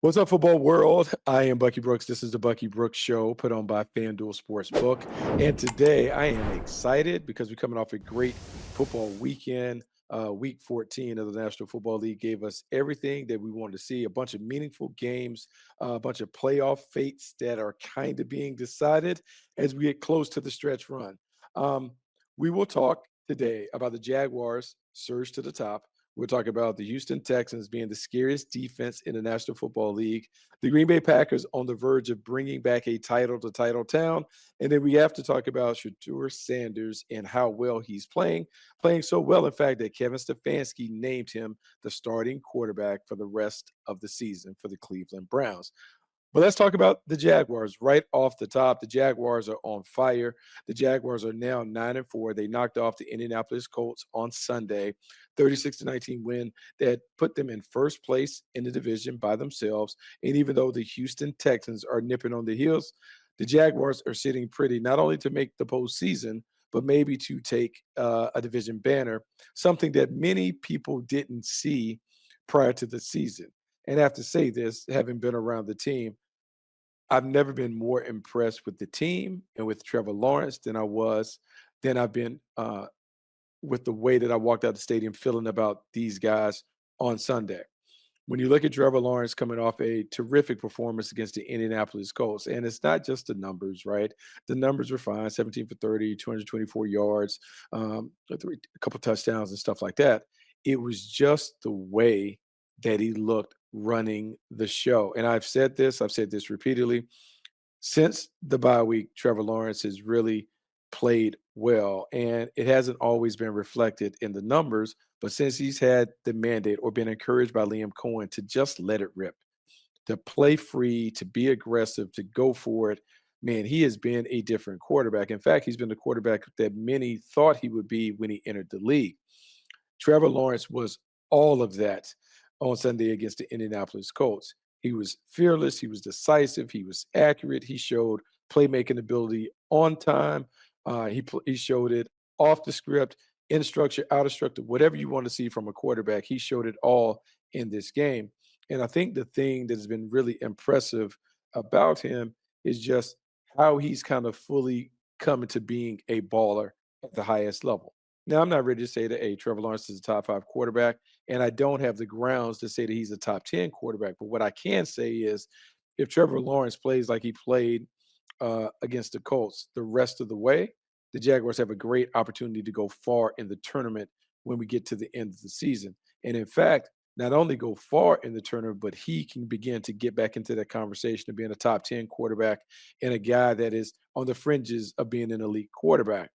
What's up, football world? I am Bucky Brooks. This is the Bucky Brooks Show put on by FanDuel Sportsbook. And today I am excited because we're coming off a great football weekend. Week 14 of the National Football League gave us everything that we wanted to see, a bunch of meaningful games, a bunch of playoff fates that are kind of being decided as we get close to the stretch run. Um, we will talk today about the Jaguars surge to the top. We'll talk about the Houston Texans being the scariest defense in the National Football League, the Green Bay Packers on the verge of bringing back a title to title town, and then we have to talk about Shedeur Sanders and how well he's playing so well, in fact, that Kevin Stefanski named him the starting quarterback for the rest of the season for the Cleveland Browns. But let's talk about the Jaguars right off the top. The Jaguars are on fire. The Jaguars are now 9-4. They knocked off the Indianapolis Colts on Sunday, 36-19 win that put them in first place in the division by themselves. And even though the Houston Texans are nipping on the heels, the Jaguars are sitting pretty, not only to make the postseason, but maybe to take a division banner, something that many people didn't see prior to the season. And I have to say this, having been around the team, I've never been more impressed with the team and with Trevor Lawrence than I've been with the way that I walked out the stadium feeling about these guys on Sunday. When you look at Trevor Lawrence coming off a terrific performance against the Indianapolis Colts, and it's not just the numbers, right? The numbers were fine: 17 for 30, 224 yards, a couple touchdowns and stuff like that. It was just the way that he looked running the show. And I've said this repeatedly. Since the bye week, Trevor Lawrence has really played well, and it hasn't always been reflected in the numbers. But since he's had the mandate or been encouraged by Liam Cohen to just let it rip, to play free, to be aggressive, to go for it, man, he has been a different quarterback. In fact, he's been the quarterback that many thought he would be when he entered the league. Trevor Lawrence was all of that on Sunday against the Indianapolis Colts. He was fearless, he was decisive, he was accurate, he showed playmaking ability on time. He showed it off the script, in structure, out of structure, whatever you want to see from a quarterback. He showed it all in this game. And I think the thing that has been really impressive about him is just how he's kind of fully come into being a baller at the highest level. Now, I'm not ready to say that, hey, Trevor Lawrence is a top five quarterback, and I don't have the grounds to say that he's a top 10 quarterback. But what I can say is if Trevor Lawrence plays like he played against the Colts the rest of the way, the Jaguars have a great opportunity to go far in the tournament when we get to the end of the season. And in fact, not only go far in the tournament, but he can begin to get back into that conversation of being a top 10 quarterback and a guy that is on the fringes of being an elite quarterback.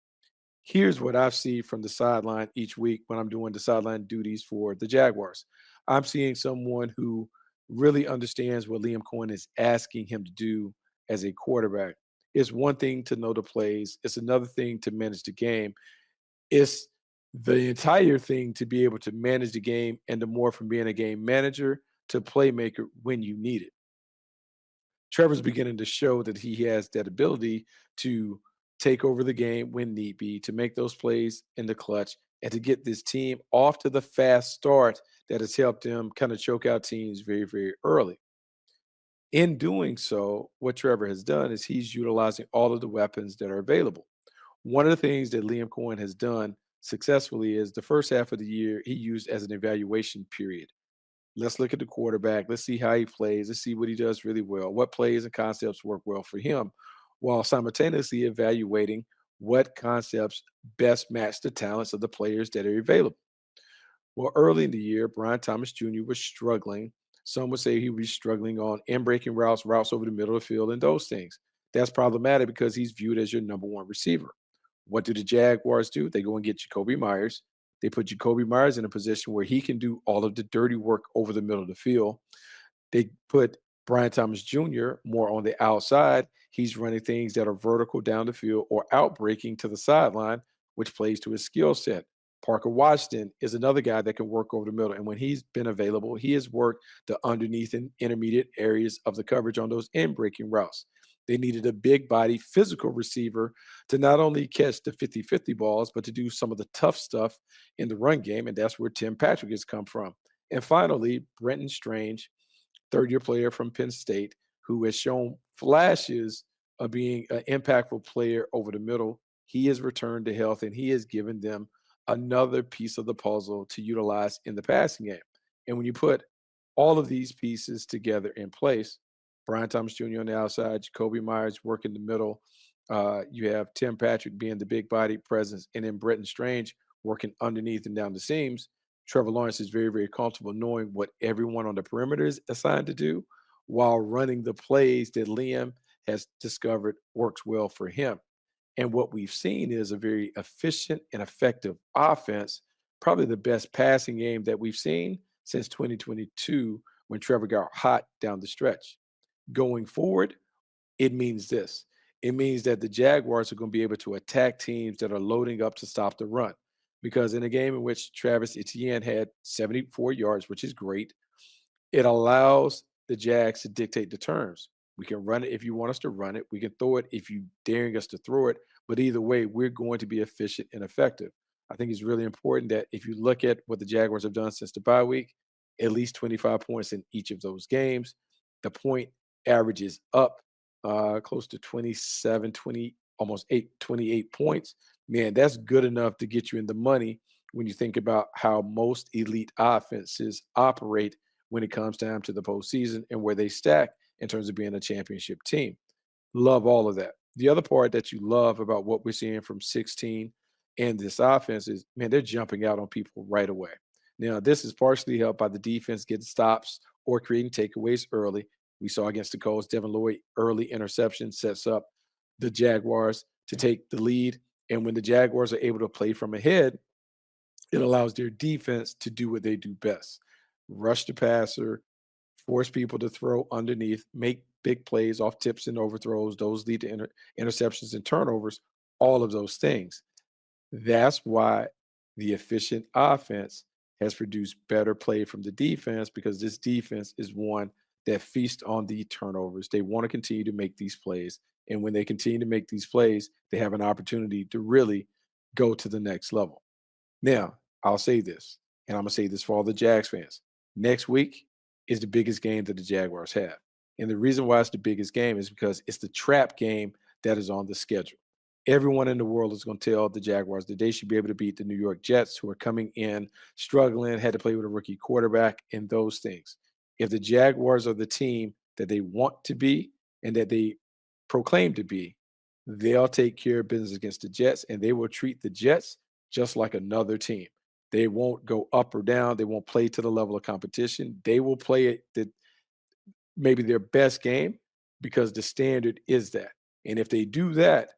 Here's what I see from the sideline each week when I'm doing the sideline duties for the Jaguars. I'm seeing someone who really understands what Liam Cohen is asking him to do as a quarterback. It's one thing to know the plays, it's another thing to manage the game. It's the entire thing to be able to manage the game and the more from being a game manager to playmaker when you need it. Trevor's beginning to show that he has that ability to take over the game when need be, to make those plays in the clutch, and to get this team off to the fast start that has helped them kind of choke out teams very, very early. In doing so, what Trevor has done is he's utilizing all of the weapons that are available. One of the things that Liam Cohen has done successfully is the first half of the year he used as an evaluation period. Let's look at the quarterback. Let's see how he plays. Let's see what he does really well. What plays and concepts work well for him, while simultaneously evaluating what concepts best match the talents of the players that are available. Well, early in the year, Brian Thomas Jr. was struggling. Some would say he was struggling on in breaking routes, routes over the middle of the field, and those things. That's problematic because he's viewed as your number one receiver. What do the Jaguars do? They go and get Jacoby Myers. They put Jacoby Myers in a position where he can do all of the dirty work over the middle of the field. They put Brian Thomas Jr. more on the outside. He's running things that are vertical down the field or outbreaking to the sideline, which plays to his skill set. Parker Washington is another guy that can work over the middle. And when he's been available, he has worked the underneath and intermediate areas of the coverage on those in breaking routes. They needed a big body physical receiver to not only catch the 50-50 balls, but to do some of the tough stuff in the run game. And that's where Tim Patrick has come from. And finally, Brenton Strange. third-year player from Penn State who has shown flashes of being an impactful player over the middle. He has returned to health, and he has given them another piece of the puzzle to utilize in the passing game. And when you put all of these pieces together in place, Brian Thomas Jr. on the outside, Jacoby Myers working the middle. You have Tim Patrick being the big body presence, and then Bretton Strange working underneath and down the seams. Trevor Lawrence is very, very comfortable knowing what everyone on the perimeter is assigned to do while running the plays that Liam has discovered works well for him. And what we've seen is a very efficient and effective offense, probably the best passing game that we've seen since 2022 when Trevor got hot down the stretch. Going forward, it means this. It means that the Jaguars are going to be able to attack teams that are loading up to stop the run. Because in a game in which Travis Etienne had 74 yards, which is great, it allows the Jags to dictate the terms. We can run it if you want us to run it. We can throw it if you daring us to throw it. But either way, we're going to be efficient and effective. I think it's really important that if you look at what the Jaguars have done since the bye week, at least 25 points in each of those games. The point average is up close to 27, 20, almost 28 points. Man, that's good enough to get you in the money when you think about how most elite offenses operate when it comes down to the postseason and where they stack in terms of being a championship team. Love all of that. The other part that you love about what we're seeing from 16 and this offense is, man, they're jumping out on people right away. Now, this is partially helped by the defense getting stops or creating takeaways early. We saw against the Colts, Devin Lloyd early interception sets up the Jaguars to take the lead. And when the Jaguars are able to play from ahead, it allows their defense to do what they do best: rush the passer, force people to throw underneath, make big plays off tips and overthrows. Those lead to interceptions and turnovers, all of those things. That's why the efficient offense has produced better play from the defense, because this defense is one that feasts on the turnovers. They want to continue to make these plays. And when they continue to make these plays, they have an opportunity to really go to the next level. Now, I'll say this, and I'm going to say this for all the Jags fans. Next week is the biggest game that the Jaguars have. And the reason why it's the biggest game is because it's the trap game that is on the schedule. Everyone in the world is going to tell the Jaguars that they should be able to beat the New York Jets, who are coming in struggling, had to play with a rookie quarterback, and those things. If the Jaguars are the team that they want to be and that they proclaim to be, they'll take care of business against the Jets, and they will treat the Jets just like another team. They won't go up or down. They won't play to the level of competition. They will play it maybe their best game, because the standard is that. And if they do that,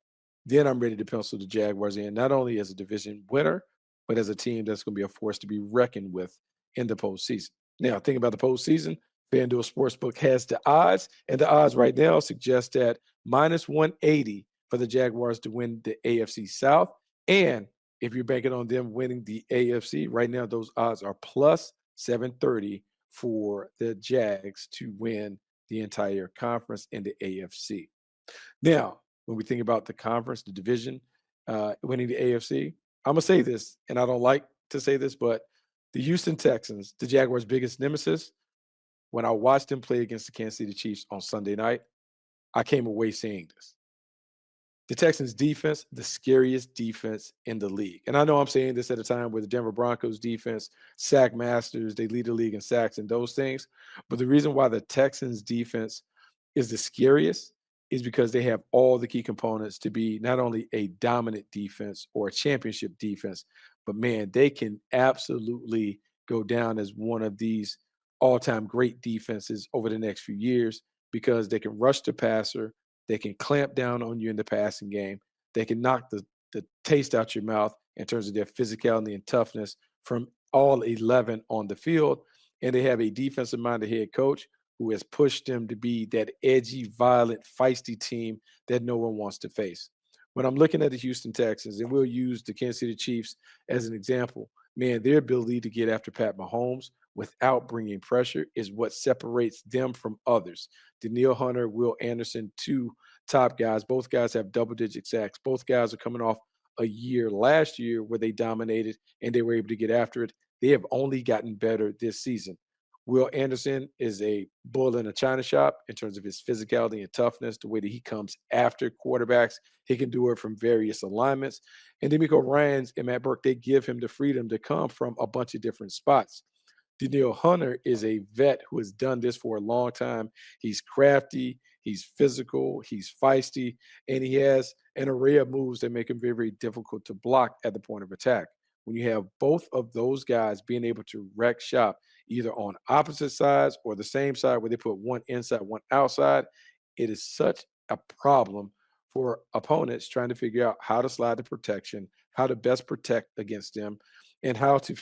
then I'm ready to pencil the Jaguars in, not only as a division winner, but as a team that's going to be a force to be reckoned with in the postseason. Now, think about the postseason. FanDuel Sportsbook has the odds, and the odds right now suggest that minus 180 for the Jaguars to win the AFC South. And if you're banking on them winning the AFC, right now those odds are plus 730 for the Jags to win the entire conference in the AFC. Now, when we think about the conference, the division, winning the AFC, I'm gonna say this, and I don't like to say this, but the Houston Texans, the Jaguars' biggest nemesis, when I watched them play against the Kansas City Chiefs on Sunday night, I came away saying this: the Texans defense, the scariest defense in the league. And I know I'm saying this at a time where the Denver Broncos defense, sack masters, they lead the league in sacks and those things. But the reason why the Texans defense is the scariest is because they have all the key components to be not only a dominant defense or a championship defense, but man, they can absolutely go down as one of these all-time great defenses over the next few years, because they can rush the passer, they can clamp down on you in the passing game. They can knock the taste out your mouth in terms of their physicality and toughness from all 11 on the field. And they have a defensive minded head coach who has pushed them to be that edgy, violent, feisty team that no one wants to face. When I'm looking at the Houston Texans, and we'll use the Kansas City Chiefs as an example, man, their ability to get after Pat Mahomes without bringing pressure is what separates them from others. Daniil Hunter, Will Anderson, two top guys. Both guys have double-digit sacks. Both guys are coming off a year last year where they dominated and they were able to get after it. They have only gotten better this season. Will Anderson is a bull in a china shop in terms of his physicality and toughness, the way that he comes after quarterbacks. He can do it from various alignments. And D'Amico Ryans and Matt Burke, they give him the freedom to come from a bunch of different spots. Daniil Hunter is a vet who has done this for a long time. He's crafty, he's physical, he's feisty, and he has an array of moves that make him very, very difficult to block at the point of attack. When you have both of those guys being able to wreck shop either on opposite sides or the same side where they put one inside, one outside, it is such a problem for opponents trying to figure out how to slide the protection, how to best protect against them, and how to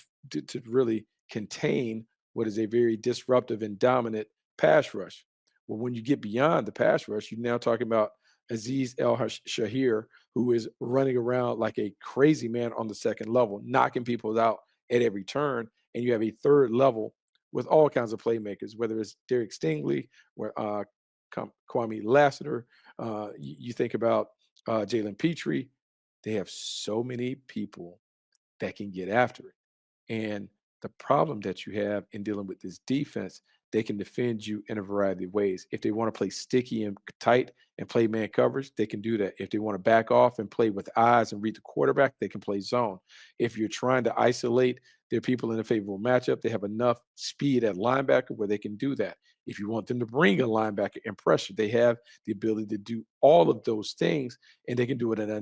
really contain what is a very disruptive and dominant pass rush. Well, when you get beyond the pass rush, you're now talking about Aziz El Shahir, who is running around like a crazy man on the second level, knocking people out at every turn. And you have a third level with all kinds of playmakers, whether it's Derek Stingley, where Kwame Lassiter, you think about Jalen Petrie. They have so many people that can get after it. And the problem that you have in dealing with this defense, they can defend you in a variety of ways. If they want to play sticky and tight and play man coverage, they can do that. If they want to back off and play with eyes and read the quarterback, they can play zone. If you're trying to isolate their people in a favorable matchup, they have enough speed at linebacker where they can do that. If you want them to bring a linebacker and pressure, they have the ability to do all of those things, and they can do it in a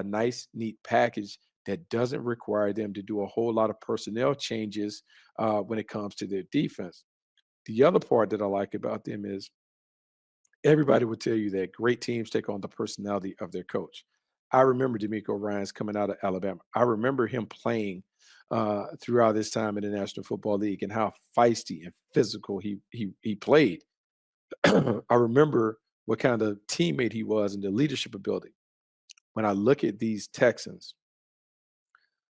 nice, neat package that doesn't require them to do a whole lot of personnel changes when it comes to their defense. The other part that I like about them is everybody would tell you that great teams take on the personality of their coach. I remember D'Amico Ryans coming out of Alabama. I remember him playing throughout his time in the National Football League and how feisty and physical he played. I remember what kind of teammate he was and the leadership ability. When I look at these Texans,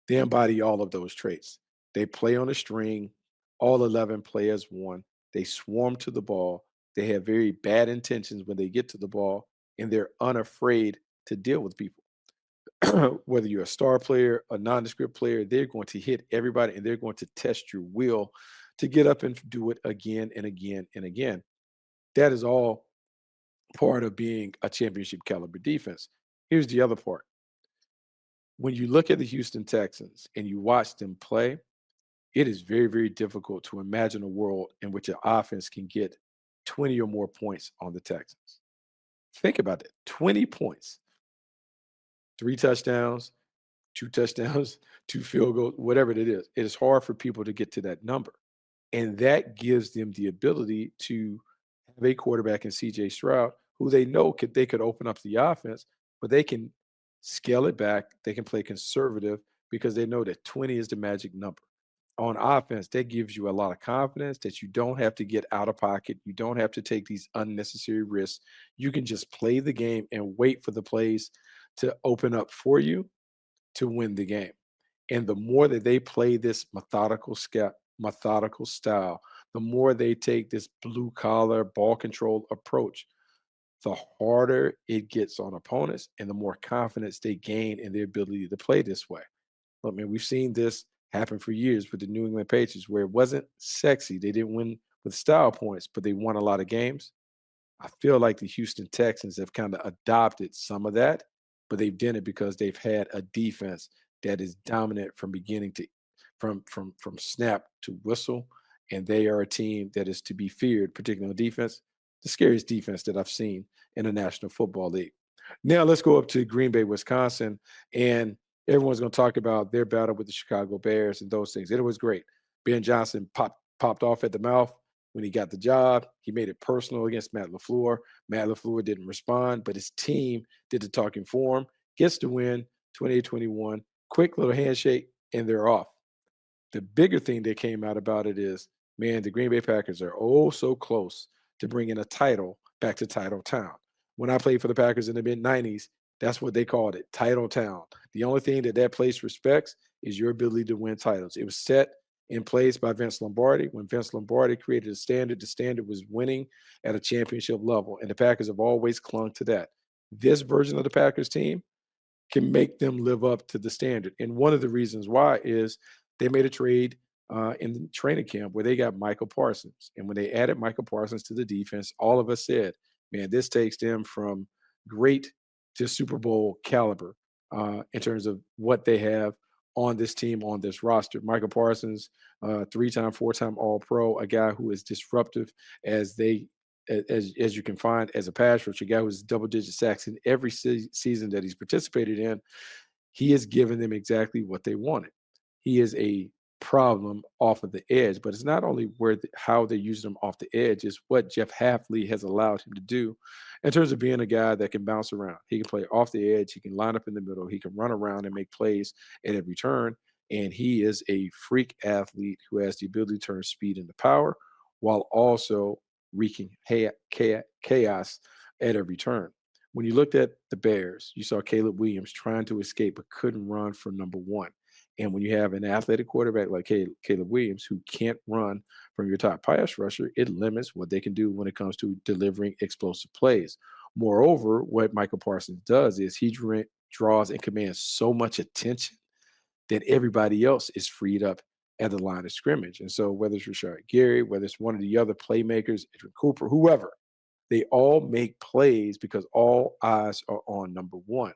they embody all of those traits. They play on a string. All 11 play as one. They swarm to the ball. They have very bad intentions when they get to the ball, and they're unafraid to deal with people. Whether you're a star player, a nondescript player, they're going to hit everybody and they're going to test your will to get up and do it again and again and again. That is all part of being a championship caliber defense. Here's the other part. When you look at the Houston Texans and you watch them play, it is very, very difficult to imagine a world in which an offense can get 20 or more points on the Texans. Think about that, 20 points, three touchdowns, two touchdowns, two field goals, whatever it is. It is hard for people to get to that number. And that gives them the ability to have a quarterback in CJ Stroud who they know they could open up the offense, but they can scale it back. They can play conservative because they know that 20 is the magic number. On offense, that gives you a lot of confidence that you don't have to get out of pocket. You don't have to take these unnecessary risks. You can just play the game and wait for the plays to open up for you to win the game. And the more that they play this methodical style, the more they take this blue collar ball control approach, the harder it gets on opponents and the more confidence they gain in their ability to play this way. Look, man, we've seen this happen for years with the New England Patriots where it wasn't sexy. They didn't win with style points, but they won a lot of games. I feel like the Houston Texans have kind of adopted some of that, but they've done it because they've had a defense that is dominant from beginning to from snap to whistle, and they are a team that is to be feared, particularly on defense, the scariest defense that I've seen in the National Football League. Now let's go up to Green Bay, Wisconsin, and everyone's going to talk about their battle with the Chicago Bears and those things. It was great. Ben Johnson popped off at the mouth when he got the job. He made it personal against Matt LaFleur. Matt LaFleur didn't respond, but his team did the talking for him. Gets the win, 28-21. Quick little handshake, and they're off. The bigger thing that came out about it is, man, the Green Bay Packers are oh so close to bringing a title back to Title Town. When I played for the Packers in the mid-90s, that's what they called it, Title Town. The only thing that place respects is your ability to win titles. It was set in place by Vince Lombardi. When Vince Lombardi created a standard, the standard was winning at a championship level, and the Packers have always clung to that. This version of the Packers team can make them live up to the standard. And one of the reasons why is they made a trade in the training camp where they got Michael Parsons. And when they added Michael Parsons to the defense, all of us said, man, this takes them from great to Super Bowl caliber in terms of what they have on this team, on this roster. Michael Parsons, three-time, four-time All-Pro, a guy who is disruptive as they as you can find as a pass rusher, a guy who's double-digit sacks in every season that he's participated in. He has given them exactly what they wanted. He is a problem off of the edge, but it's not only how they use him off the edge, it's what Jeff Hafley has allowed him to do in terms of being a guy that can bounce around. He can play off the edge, he can line up in the middle, he can run around and make plays at every turn. And he is a freak athlete who has the ability to turn speed into power while also wreaking chaos at every turn. When you looked at the Bears, you saw Caleb Williams trying to escape but couldn't run for number one. And when you have an athletic quarterback like Caleb Williams who can't run from your top pass rusher, it limits what they can do when it comes to delivering explosive plays. Moreover, what Michael Parsons does is he draws and commands so much attention that everybody else is freed up at the line of scrimmage. And so whether it's Rashard Gary, whether it's one of the other playmakers, Adrian Cooper, whoever, they all make plays because all eyes are on number one.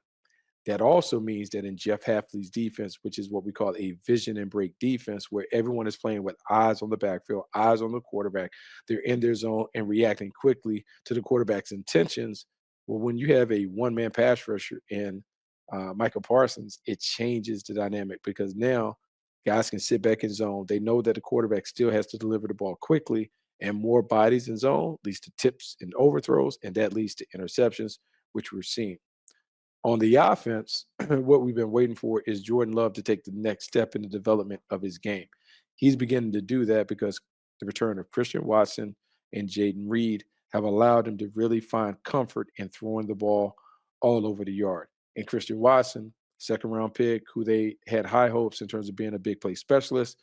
That also means that in Jeff Hafley's defense, which is what we call a vision and break defense, where everyone is playing with eyes on the backfield, eyes on the quarterback, they're in their zone and reacting quickly to the quarterback's intentions. Well, when you have a one-man pass rusher in Michael Parsons, it changes the dynamic because now guys can sit back in zone. They know that the quarterback still has to deliver the ball quickly, and more bodies in zone leads to tips and overthrows, and that leads to interceptions, which we're seeing. On the offense, what we've been waiting for is Jordan Love to take the next step in the development of his game. He's beginning to do that because the return of Christian Watson and Jaden Reed have allowed him to really find comfort in throwing the ball all over the yard. And Christian Watson, second round pick, who they had high hopes in terms of being a big play specialist,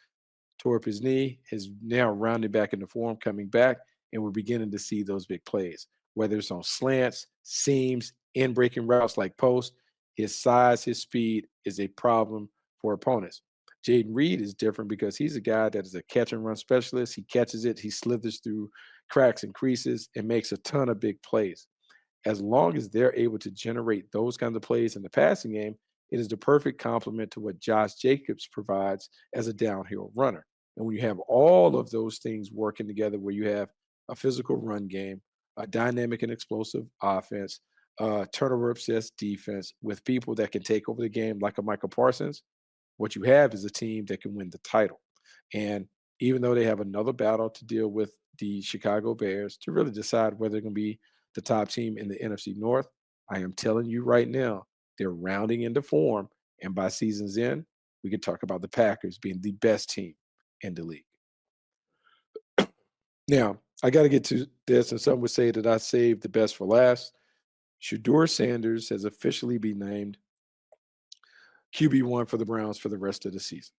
tore up his knee, is now rounded back into form, coming back, and we're beginning to see those big plays, whether it's on slants, seams, in breaking routes like post. His size, his speed is a problem for opponents. Jaden Reed is different because he's a guy that is a catch and run specialist. He catches it, he slithers through cracks and creases and makes a ton of big plays. As long as they're able to generate those kinds of plays in the passing game, it is the perfect complement to what Josh Jacobs provides as a downhill runner. And when you have all of those things working together, where you have a physical run game, a dynamic and explosive offense, turnover obsessed defense with people that can take over the game like a Michael Parsons, what you have is a team that can win the title. And even though they have another battle to deal with the Chicago Bears to really decide whether they're going to be the top team in the NFC North, I am telling you right now, they're rounding into form. And by season's end, we can talk about the Packers being the best team in the league. Now, I got to get to this, and some would say that I saved the best for last. Shedeur Sanders has officially been named QB1 for the Browns for the rest of the season.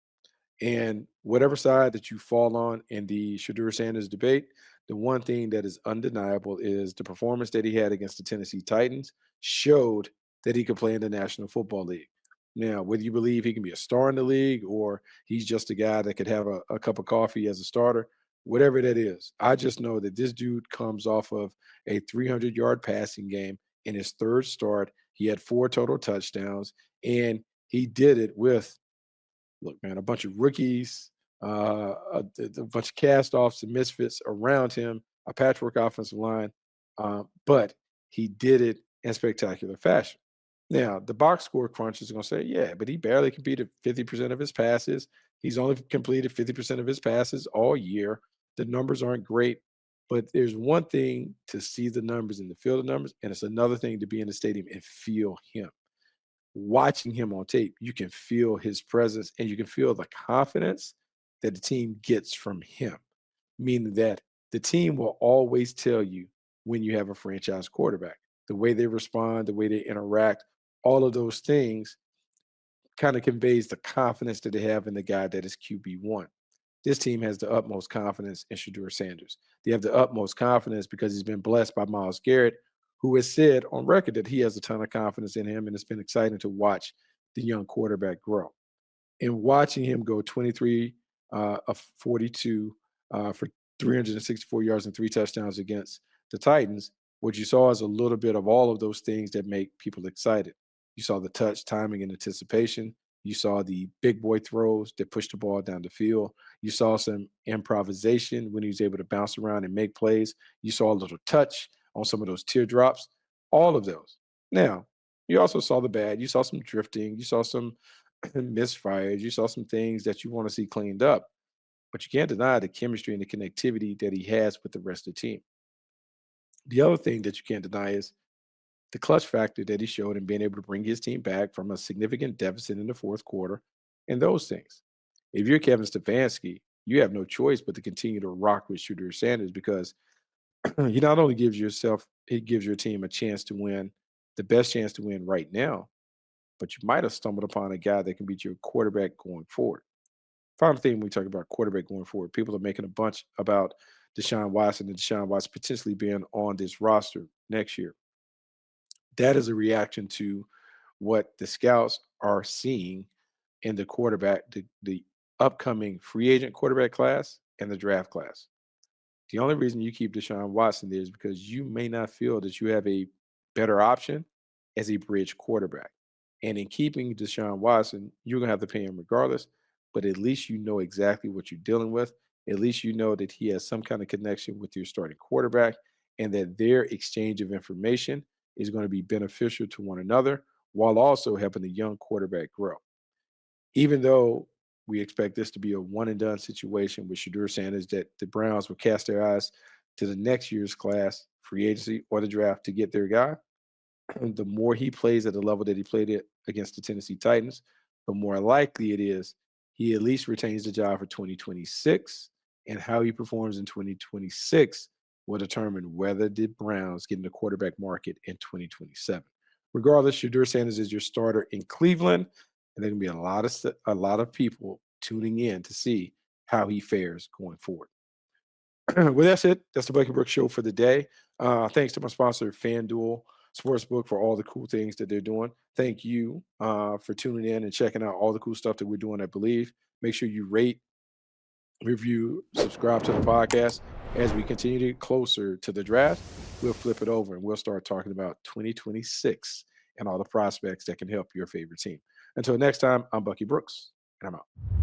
And whatever side that you fall on in the Shedeur Sanders debate, the one thing that is undeniable is the performance that he had against the Tennessee Titans showed that he could play in the National Football League. Now, whether you Bleav he can be a star in the league or he's just a guy that could have a cup of coffee as a starter, whatever that is, I just know that this dude comes off of a 300-yard passing game in his third start. He had 4 total touchdowns, and he did it with, look, man, a bunch of rookies, a bunch of cast-offs and misfits around him, a patchwork offensive line, but he did it in spectacular fashion. Now, the box score crunch is going to say, yeah, but he barely completed 50% of his passes. He's only completed 50% of his passes all year. The numbers aren't great, but there's one thing to see the numbers and to feel the numbers, and it's another thing to be in the stadium and feel him. Watching him on tape, you can feel his presence and you can feel the confidence that the team gets from him, meaning that the team will always tell you when you have a franchise quarterback. The way they respond, the way they interact, all of those things kind of conveys the confidence that they have in the guy that is QB1. This team has the utmost confidence in Shedeur Sanders. They have the utmost confidence because he's been blessed by Myles Garrett, who has said on record that he has a ton of confidence in him, and it's been exciting to watch the young quarterback grow. And watching him go 23 of 42 for 364 yards and 3 touchdowns against the Titans. What you saw is a little bit of all of those things that make people excited. You saw the touch, timing, and anticipation. You saw the big boy throws that pushed the ball down the field. You saw some improvisation when he was able to bounce around and make plays. You saw a little touch on some of those teardrops, all of those. Now, you also saw the bad. You saw some drifting. You saw some misfires. You saw some things that you want to see cleaned up. But you can't deny the chemistry and the connectivity that he has with the rest of the team. The other thing that you can't deny is the clutch factor that he showed in being able to bring his team back from a significant deficit in the fourth quarter and those things. If you're Kevin Stefanski, you have no choice but to continue to rock with Shedeur Sanders because he not only gives yourself, he gives your team a chance to win, the best chance to win right now, but you might have stumbled upon a guy that can beat your quarterback going forward. Final thing when we talk about quarterback going forward, people are making a bunch about Deshaun Watson and Deshaun Watson potentially being on this roster next year. That is a reaction to what the scouts are seeing in the quarterback, the upcoming free agent quarterback class and the draft class. The only reason you keep Deshaun Watson there is because you may not feel that you have a better option as a bridge quarterback. And in keeping Deshaun Watson, you're going to have to pay him regardless, but at least you know exactly what you're dealing with. At least you know that he has some kind of connection with your starting quarterback and that their exchange of information is going to be beneficial to one another while also helping the young quarterback grow. Even though we expect this to be a one and done situation with Shedeur Sanders, that the Browns will cast their eyes to the next year's class, free agency, or the draft to get their guy. The more he plays at the level that he played it against the Tennessee Titans, the more likely it is he at least retains the job for 2026. And how he performs in 2026 will determine whether the Browns get in the quarterback market in 2027. Regardless, Shedeur Sanders is your starter in Cleveland, and there can be a lot of people tuning in to see how he fares going forward. Well, that's it. That's the Bucky Brooks show for the day. Thanks to my sponsor, FanDuel Sportsbook, for all the cool things that they're doing. Thank you for tuning in and checking out all the cool stuff that we're doing at Bleav. Make sure you rate, review, subscribe to the podcast. As we continue to get closer to the draft, we'll flip it over and we'll start talking about 2026 and all the prospects that can help your favorite team. Until next time, I'm Bucky Brooks, and I'm out.